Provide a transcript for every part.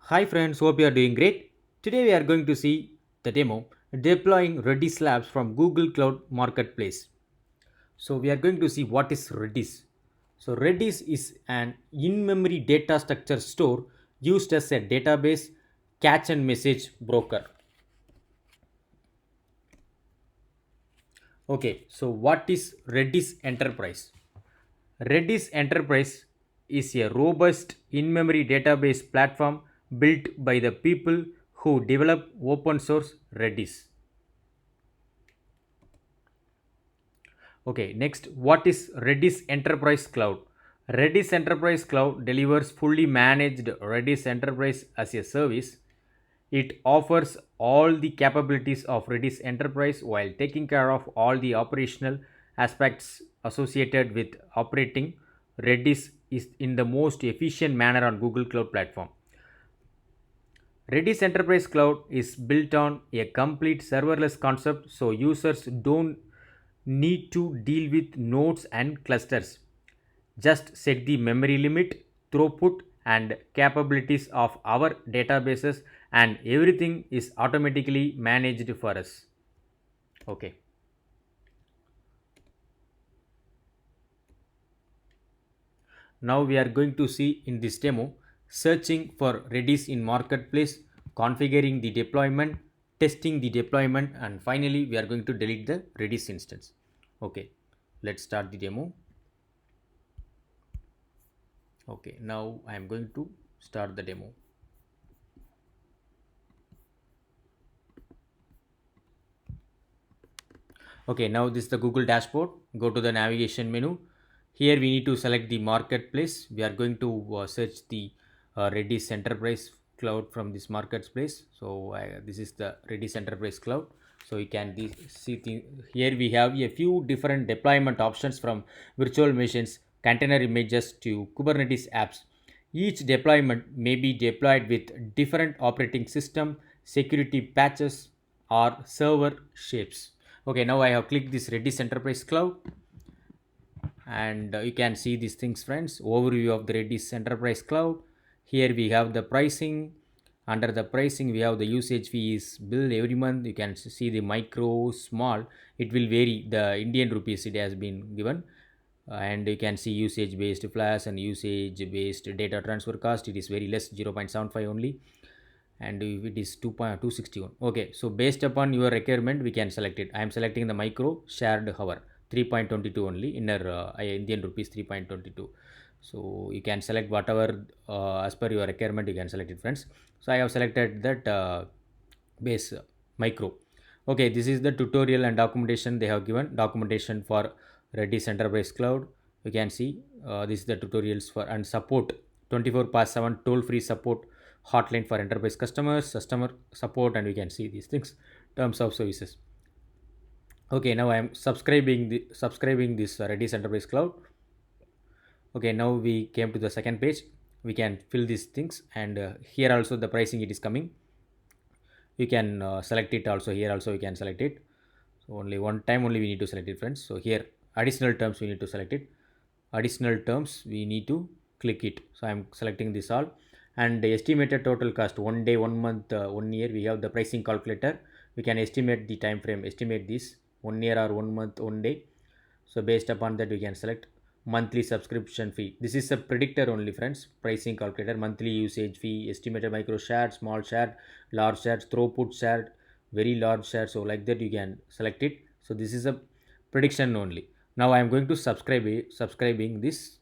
Hi friends, hope you are doing great. Today we are going to see the demo deploying Redis Labs from Google Cloud Marketplace. So we are going to see what is Redis. So Redis is an in-memory data structure store used as a database catch and message broker. Okay, so what is Redis Enterprise? Redis Enterprise is a robust in-memory database platform built by the people who develop open source Redis. Okay, next, what is Redis Enterprise Cloud? Redis Enterprise Cloud delivers fully managed Redis Enterprise as a service. It offers all the capabilities of Redis Enterprise while taking care of all the operational aspects associated with operating Redis is in the most efficient manner on Google Cloud Platform. Redis Enterprise Cloud is built on a complete serverless concept, so users don't need to deal with nodes and clusters. Just set the memory limit, throughput, and capabilities of our databases, and everything is automatically managed for us. Okay. Now we are going to see in this demo searching for Redis in marketplace, configuring the deployment, testing the deployment, and finally we are going to delete the Redis instance. Okay, let's start the demo. Okay, now I am going to start the demo. Okay, now this is the Google dashboard. Go to the navigation menu. Here we need to select the marketplace. We are going to search the Redis Enterprise Cloud from this marketplace. So this is the Redis Enterprise Cloud. So you can see here we have a few different deployment options from virtual machines, container images to Kubernetes apps. Each deployment may be deployed with different operating system, security patches, or server shapes. Okay, now I have clicked this Redis Enterprise Cloud, and you can see these things, friends. Overview of the Redis Enterprise Cloud. Here we have the pricing. Under the pricing we have the usage fees bill every month. You can see the micro, small. It will vary the Indian rupees it has been given, and you can see usage based flash and usage based data transfer cost. It is very less, 0.75 only, and if it is 2.261. Okay, so based upon your requirement we can select it. I am selecting the micro shared hour 3.22 only, inner Indian rupees 3.22. So you can select whatever as per your requirement, you can select it, friends. So I have selected that base micro. Okay, this is the tutorial and documentation they have given. Documentation for Redis Enterprise Cloud. You can see this is the tutorials for and support 24 past 7 toll free support hotline for enterprise customers, customer support, and we can see these things, terms of services. Okay, now I am subscribing this Redis Enterprise Cloud. Okay, now we came to the second page. We can fill these things, and here also the pricing it is coming. You can select it also. Here also you can select it. So only one time only we need to select it, friends. So here additional terms we need to select it. Additional terms we need to click it. So I'm selecting this all, and the estimated total cost 1 day, 1 month, 1 year. We have the pricing calculator. We can estimate the time frame, estimate this 1 year or 1 month, 1 day. So based upon that we can select monthly subscription fee. This is a predictor only, friends. Pricing calculator, monthly usage fee, estimated micro shared, small shared, large shared, throughput shared, very large shared. So like that you can select it. So this is a prediction only. Now I am going to subscribing this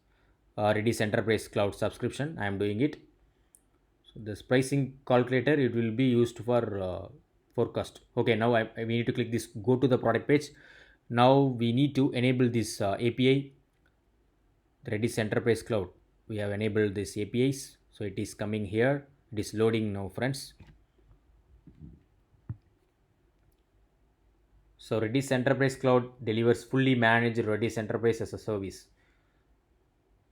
Redis Enterprise Cloud subscription. I am doing it. So this pricing calculator it will be used for forecast. Okay, now we need to click this. Go to the product page. Now we need to enable this API, Redis Enterprise Cloud. We have enabled this APIs, so it is coming here. It is loading now, friends. So Redis Enterprise Cloud delivers fully managed Redis Enterprise as a service.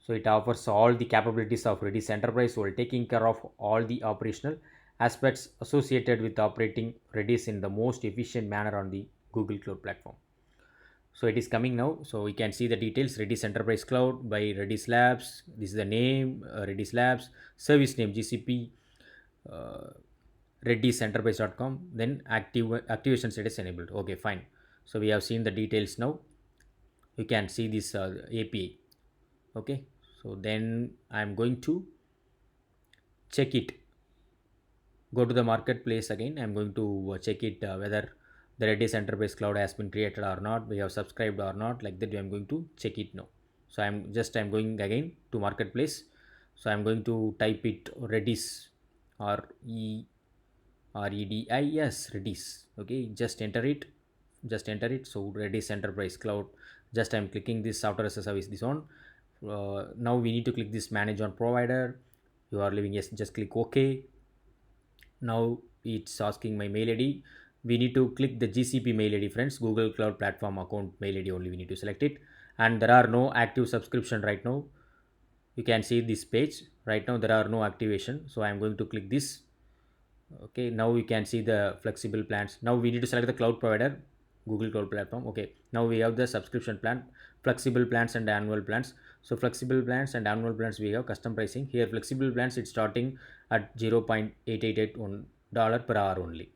So it offers all the capabilities of Redis Enterprise while taking care of all the operational aspects associated with operating Redis in the most efficient manner on the Google Cloud platform. So it is coming now. So we can see the details. Redis Enterprise Cloud by Redis Labs. This is the name, Redis Labs. Service name GCP. uh, reddisenterprise.com, then activation status enabled. Okay, fine. So we have seen the details now. You can see this API. Okay, so then I'm going to check it. Go to the marketplace again. I'm going to check it whether the Redis Enterprise Cloud has been created or not, we have subscribed or not, like that I'm going to check it now. So I'm going again to marketplace. So I'm going to type it Redis, or e Redis, Redis. Okay, just enter it. So Redis Enterprise Cloud, just I'm clicking this software as a service, this one. Now we need to click this manage on provider. You are leaving, yes, just click OK. Now it's asking my mail id. We need to click the GCP mail id, friends, Google Cloud Platform account mail id only we need to select it. And there are no active subscription right now. You can see this page right now, there are no activation, so I'm going to click this. Okay, now we can see the flexible plans. Now we need to select the cloud provider, Google Cloud Platform. Okay, now we have the subscription plan, flexible plans and annual plans. So flexible plans and annual plans, we have custom pricing here. Flexible plans, it's starting at 0.8881 dollar per hour only.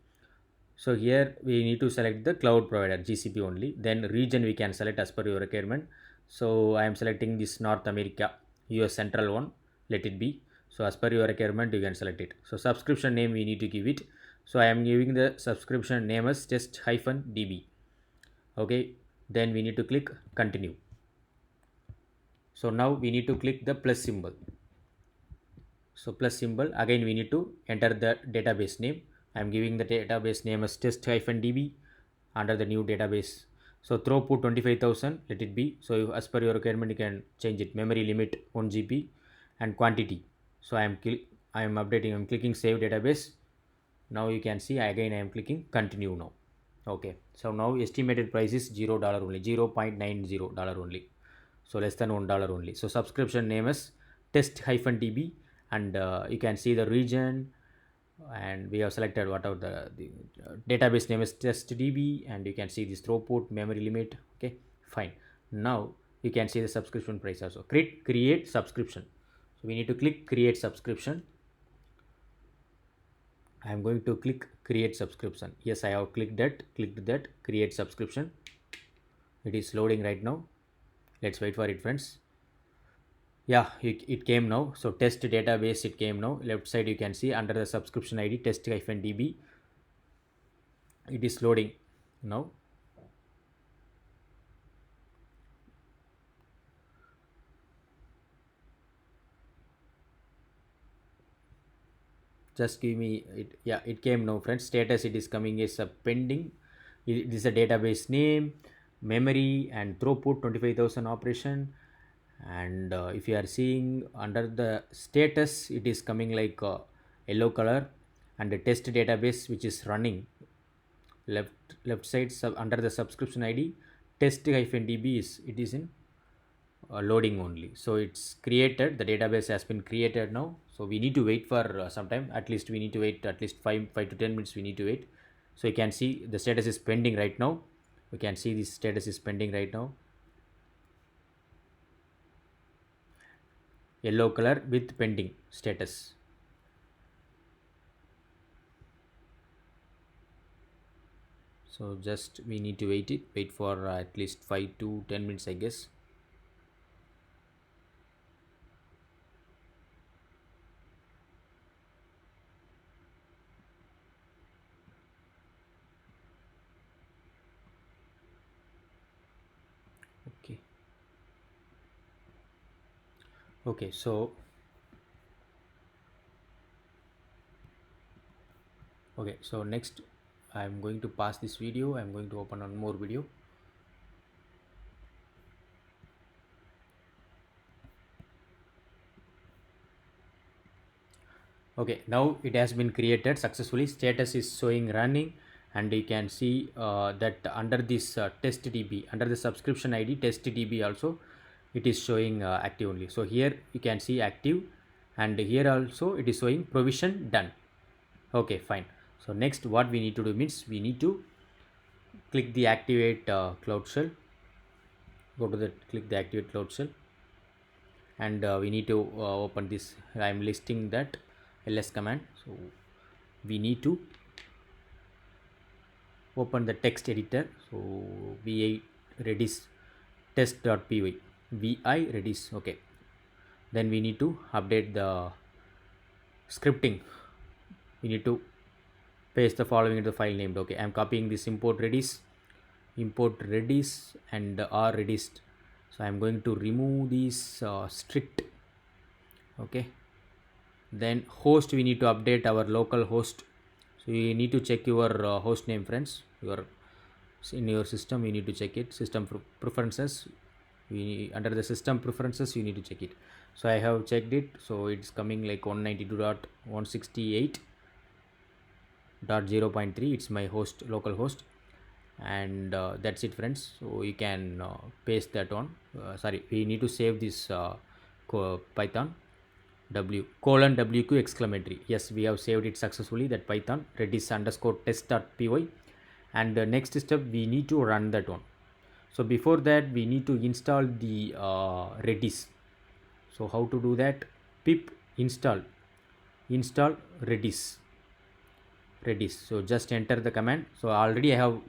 So here we need to select the cloud provider, GCP only. Then region we can select as per your requirement. So I am selecting this North America, US Central one, let it be. So as per your requirement you can select it. So subscription name we need to give it. So I am giving the subscription name as test-db. Okay, then we need to click continue. So now we need to click the plus symbol. So plus symbol, again we need to enter the database name. I'm giving the database name as test-db under the new database. So throughput 25,000, let it be. So as per your requirement you can change it. Memory limit 1 GB and quantity. So I am updating, I'm clicking save database. Now you can see again I am clicking continue now. Okay, so now estimated price is $0 only, $0.90 only. So less than $1 only. So subscription name is test-db, and you can see the region, and we have selected whatever the database name is test-db, and you can see this throughput, memory limit. Okay, fine. Now you can see the subscription price also. Create subscription. So we need to click create subscription. I am going to click create subscription. Yes, I have clicked that create subscription. It is loading right now. Let's wait for it, friends. Yeah, it came now. So test database, it came now. Left side you can see under the subscription ID test-db. It is loading now. Just give me it. Yeah, it came now, friends. Status, it is coming is a pending. It is a database name, memory and throughput 25,000 operation. And if you are seeing under the status, it is coming like yellow color, and the test database which is running left side under the subscription ID test-db is, it is in loading only. So it's created, the database has been created now. So we need to wait for some time, at least we need to wait at least 5 to 10 minutes we need to wait. So you can see the status is pending right now. You can see this status is pending right now, yellow color with pending status. So just we need to wait for at least 5 to 10 minutes, I guess. Okay, okay, so next I'm going to pause this video. I'm going to open one more video. Okay, now it has been created successfully. Status is showing running, and you can see that under this test-db, under the subscription ID test-db also, it is showing active only. So here you can see active, and here also it is showing provision done. Okay, fine. So next what we need to do means we need to click the activate cloud shell. Go to the click the activate cloud shell, and we need to open this. I'm listing that ls command. So we need to open the text editor. So vi redis test.py, vi redis. Okay, then we need to update the scripting. We need to paste the following into the file named. Okay, I'm copying this import redis, and r redis. So I'm going to remove these strict. Okay, then host, we need to update our local host. So you need to check your host name, friends. Your in your system you need to check it. System preferences, we under the system preferences you need to check it. So I have checked it, so it's coming like 192.168.0.3. it's my host, local host. And that's it, friends. So you can paste that on. Sorry, we need to save this python wq exclamatory. Yes, we have saved it successfully, that python redis underscore test.py. And the next step, we need to run that one. So before that, we need to install the redis. So how to do that? Pip install redis. So just enter the command. So already I have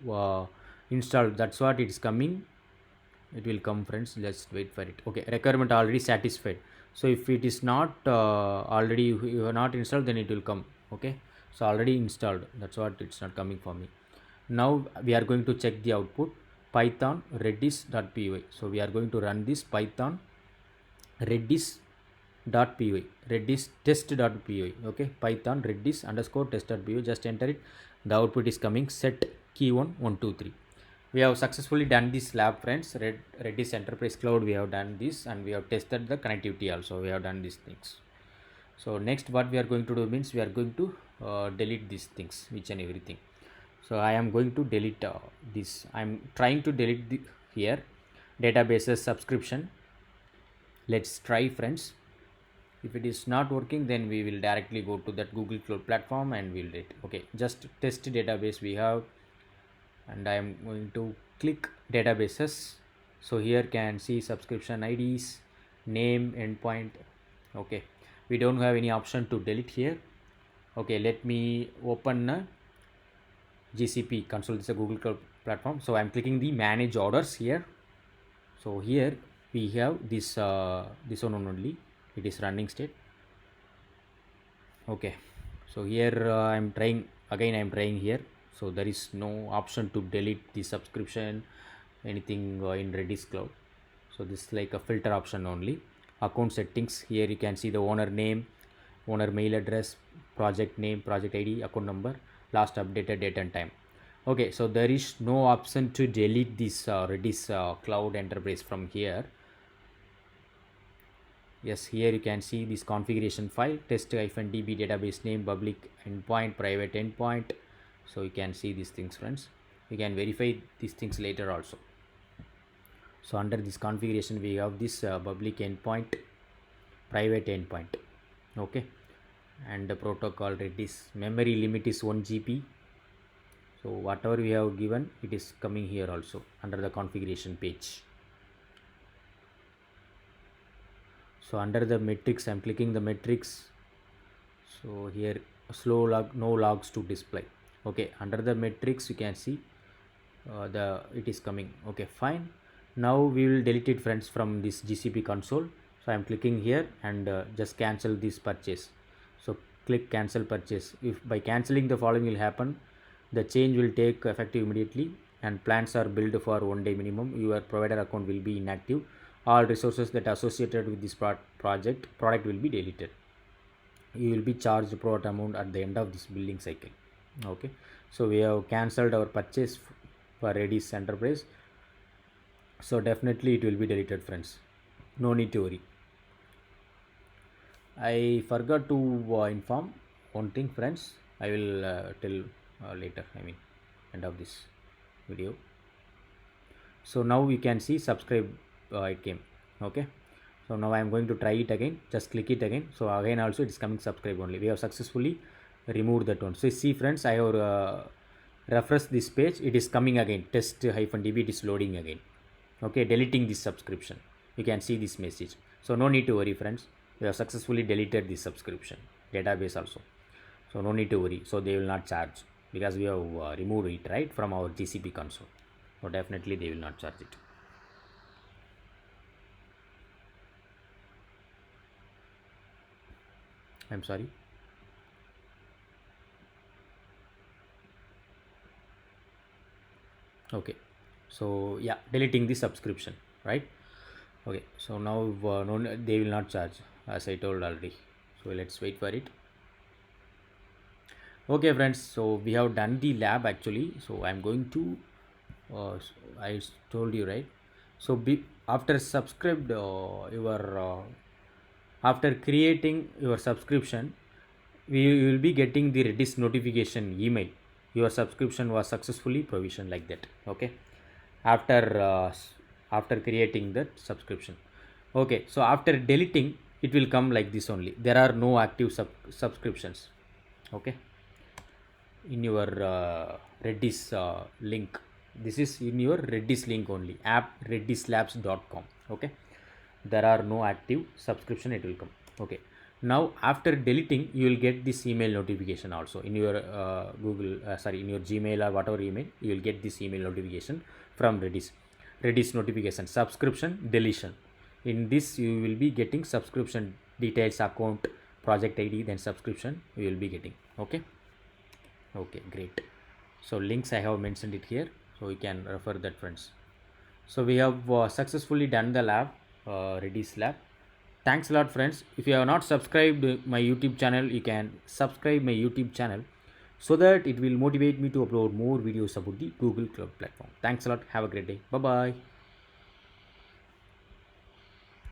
installed, that's what it's coming. It will come, friends, let's wait for it. Okay, requirement already satisfied. So if it is not already you have not installed, then it will come. Okay, so already installed, that's what it's not coming for me. Now we are going to check the output, python redis.py. So we are going to run this python redis.py, redis test.py. Okay, python redis underscore test.py. Just enter it. The output is coming, set key 1 1 2 3. We have successfully done this lab, friends. Redis Enterprise Cloud, we have done this, and we have tested the connectivity also. We have done these things. So next what we are going to do means we are going to delete these things, each and everything. So I am going to delete this. I am trying to delete here databases subscription. Let's try, friends. If it is not working, then we will directly go to that Google Cloud platform and we'll delete. Okay, just test database we have, and I am going to click databases. So here can see subscription IDs, name, endpoint. Okay, we don't have any option to delete here. Okay, let me open GCP console. This is a Google Cloud platform. So I'm clicking the manage orders here. So here we have this one only, it is running state. Okay, so here I'm trying here. So there is no option to delete the subscription, anything in Redis Cloud. So this is like a filter option only. Account settings, here you can see the owner name, owner mail address, project name, project ID, account number, last updated date and time. Okay, so there is no option to delete this Redis Cloud Enterprise from here. Yes, here you can see this configuration file, test-db database name, public endpoint, private endpoint. So you can see these things, friends. You can verify these things later also. So under this configuration, we have this public endpoint, private endpoint. Okay, and the protocol Redis memory limit is 1 GB. So whatever we have given, it is coming here also under the configuration page. So under the metrics, I'm clicking the metrics. So here slow log, no logs to display. Okay, under the metrics you can see it is coming. Okay, fine. Now we will delete it, friends, from this GCP console. So I'm clicking here and just cancel this purchase. So click cancel purchase. If by cancelling, the following will happen: the change will take effective immediately, and plans are billed for 1 day minimum. Your provider account will be inactive. All resources that are associated with this product will be deleted. You will be charged pro rata amount at the end of this billing cycle. Okay, so we have cancelled our purchase for Redis Enterprise. So definitely it will be deleted, friends. No need to worry. I forgot to inform one thing, friends. I will tell later. I mean, end of this video. So now we can see subscribe, it came. Okay, so now I am going to try it again. Just click it again. So again also it is coming subscribe only. We have successfully removed that one. So see, friends, I have refreshed this page. It is coming again, test-db. It is loading again. Okay, deleting this subscription. You can see this message. So no need to worry, friends. We have successfully deleted this subscription database also. So no need to worry. So they will not charge because we have removed it right from our GCP console. So definitely they will not charge it. I'm sorry. Okay. So yeah, deleting the subscription, right? Okay. So now no, they will not charge as I told already. So let's wait for it. Okay, friends. So we have done the lab actually. So I'm going to. I told you right. So after subscribed your after creating your subscription, we will be getting the Redis notification email. Your subscription was successfully provisioned like that. Okay. After after creating that subscription. Okay. So after deleting, it will come like this only. There are no active subscriptions. Okay, in your Redis link. This is in your Redis link only, app redislabs.com. Okay, there are no active subscription, it will come. Okay, now after deleting you will get this email notification also in your Google sorry, in your Gmail or whatever email. You will get this email notification from Redis notification subscription deletion. In this you will be getting subscription details, account, project ID, then subscription you will be getting. Okay. Okay, great. So links I have mentioned it here, so you can refer that, friends. So we have successfully done the lab, Redis lab. Thanks a lot, friends. If you have not subscribed my YouTube channel, you can subscribe my YouTube channel so that it will motivate me to upload more videos about the Google Cloud Platform. Thanks a lot. Have a great day. Bye bye.